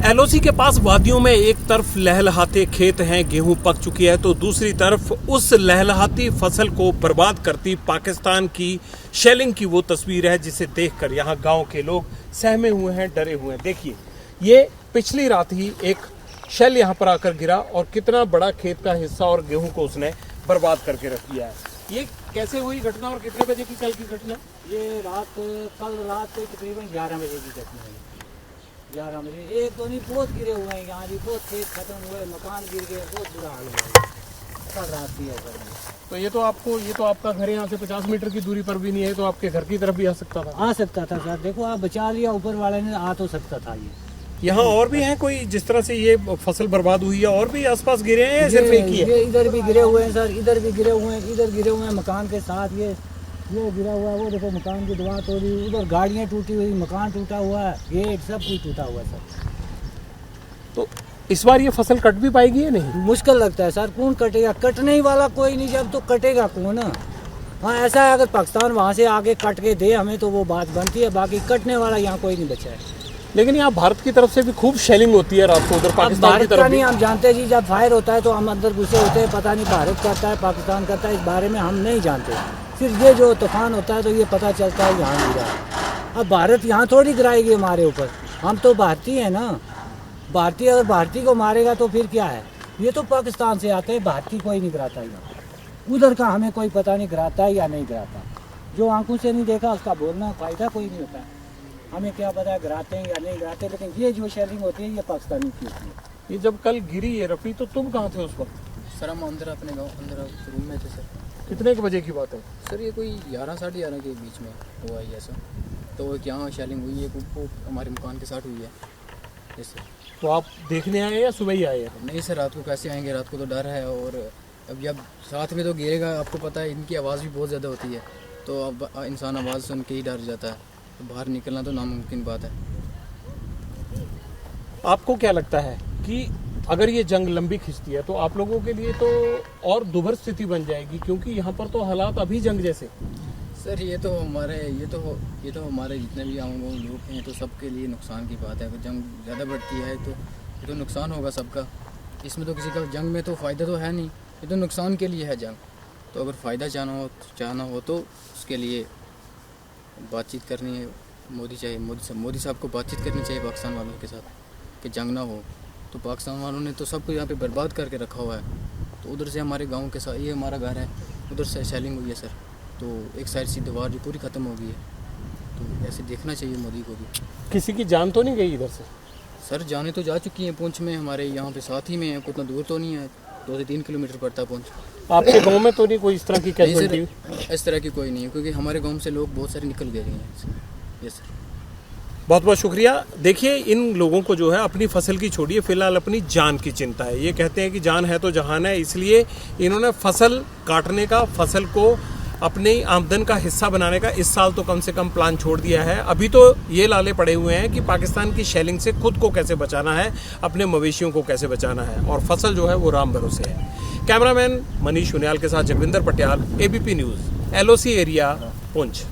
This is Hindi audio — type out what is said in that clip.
एलओसी के पास वादियों में एक तरफ लहलहाते खेत हैं, गेहूं पक चुकी है, तो दूसरी तरफ उस लहलहाती फसल को बर्बाद करती पाकिस्तान की शेलिंग की वो तस्वीर है जिसे देखकर यहां गांव के लोग सहमे हुए हैं, डरे हुए हैं। देखिए, ये पिछली रात ही एक शेल यहां पर आकर गिरा और कितना बड़ा खेत का हिस्सा और गेहूं को उसने बर्बाद करके रख दिया है। ये कैसे हुई घटना और कितने बजे की कल की घटना? ये कल रात को तकरीबन 11 बजे की घटना है। 11 बजे एक तो नहीं, बहुत गिरे हुए हैं यहाँ भी, बहुत खेत खत्म हुए, मकान गिर गए, बहुत बुरा हाल हुआ है। कल रात भी ऐसा नहीं। तो ये तो आपका घर यहाँ से 50 मीटर की दूरी पर भी नहीं है, तो आपके घर की तरफ भी आ सकता था। आ सकता था सर, देखो आप बचा लिया, ऊपर वाले ने आ तो सकता था। ये यहाँ और भी हैं कोई जिस तरह से ये फसल बर्बाद हुई है, और भी आसपास गिरे हैं या सिर्फ एक ही है? ये इधर भी गिरे हुए हैं सर, इधर भी गिरे हुए हैं, इधर गिरे हुए हैं मकान के साथ। ये गिरा हुआ है, वो देखो मकान की दीवार तोड़ी, उधर गाड़ियाँ टूटी हुई, मकान टूटा हुआ है, गेट सब कुछ टूटा हुआ है सर। तो इस बार ये फसल कट भी पाएगी या नहीं? मुश्किल लगता है सर, कौन कटेगा? कटने ही वाला कोई नहीं, जब तो कटेगा कौन? हाँ ऐसा है, अगर पाकिस्तान वहाँ से आगे कट के दे हमें तो वो बात बनती है, बाकी कटने वाला यहाँ कोई नहीं बचा है। लेकिन यहाँ भारत की तरफ से भी खूब शेलिंग होती है रात को, उधर पाकिस्तान की तरफ नहीं। हम जानते जी, जब फायर होता है तो हम अंदर घुसे होते हैं, पता नहीं भारत करता है पाकिस्तान करता है, इस बारे में हम नहीं जानते। फिर ये जो तूफान होता है तो ये पता चलता है यहाँ गिरा है। अब भारत यहाँ थोड़ी गिराएगी हमारे ऊपर, हम तो भारतीय हैं ना। भारतीय अगर भारतीय को मारेगा तो फिर क्या है? ये तो पाकिस्तान से आते हैं, भारतीय कोई नहीं गिराता यहाँ। उधर का हमें कोई पता नहीं गिराता है या नहीं गिराता। जो आंखों से नहीं देखा उसका बोलना फ़ायदा कोई नहीं होता है। हमें क्या पता है गिराते हैं या नहीं गिराते, लेकिन ये जो शेलिंग होती है ये पाकिस्तानी की होती है। ये जब कल गिरी है रफ़ी, तो तुम कहाँ थे उस वक्त? सर हम अंदर अपने गाँव अंदर रूम में थे सर। कितने के बजे की बात है? सर ये कोई 11 साढ़े 11 के बीच में हुआ है ऐसा। तो यहाँ शेलिंग हुई है, वो हमारे मकान के साथ हुई है जैसे। तो आप देखने आए या सुबह ही आए हैं? नहीं सर, रात को कैसे आएंगे, रात को तो डर है। और अब जब साथ में तो गिरेगा, आपको पता है इनकी आवाज़ भी बहुत ज़्यादा होती है, तो अब इंसान आवाज़ सुन के ही डर जाता है, तो बाहर निकलना तो नामुमकिन बात है। आपको क्या लगता है कि अगर ये जंग लंबी खिंचती है तो आप लोगों के लिए तो और दुभर स्थिति बन जाएगी, क्योंकि यहाँ पर तो हालात अभी जंग जैसे। सर ये तो हमारे जितने भी आम लोग हैं तो सबके लिए नुकसान की बात है। अगर जंग ज़्यादा बढ़ती है तो ये तो नुकसान होगा सबका। इसमें तो किसी का जंग में तो फ़ायदा तो है नहीं, ये तो नुकसान के लिए है जंग। तो अगर फ़ायदा चाहना हो तो उसके लिए बातचीत करनी है। मोदी साहब को बातचीत करनी चाहिए पाकिस्तान वालों के साथ कि जंग ना हो। तो पाकिस्तान वालों ने तो सबको यहाँ पे बर्बाद करके रखा हुआ है। तो उधर से हमारे गांव के साथ, ये हमारा घर है, उधर से शेलिंग हुई है सर, तो एक साइड से दीवार जो पूरी ख़त्म हो गई है। तो ऐसे देखना चाहिए मोदी को भी। किसी की जान तो नहीं गई इधर से? सर जाने तो जा चुकी हैं, पुंछ में हमारे यहाँ पे साथ ही में है, उतना दूर तो नहीं है, 2 से 3 किलोमीटर पड़ता है पुंछ। आपके गांव में तो नहीं कोई इस तरह की कैजुअल्टी? इस तरह की कोई नहीं है, क्योंकि हमारे गाँव से लोग बहुत सारे निकल गए हैं। यस सर, बहुत बहुत शुक्रिया। देखिए, इन लोगों को जो है अपनी फसल की छोड़िए, फिलहाल अपनी जान की चिंता है। ये कहते हैं कि जान है तो जहान है, इसलिए इन्होंने फसल काटने का, फसल को अपनी आमदन का हिस्सा बनाने का इस साल तो कम से कम प्लान छोड़ दिया है। अभी तो ये लाले पड़े हुए हैं कि पाकिस्तान की शेलिंग से खुद को कैसे बचाना है, अपने मवेशियों को कैसे बचाना है, और फसल जो है वो राम भरोसे है। कैमरामैन मनीष उनियाल के साथ Jagvinder Patiyal, ABP news, LOC area, Poonch.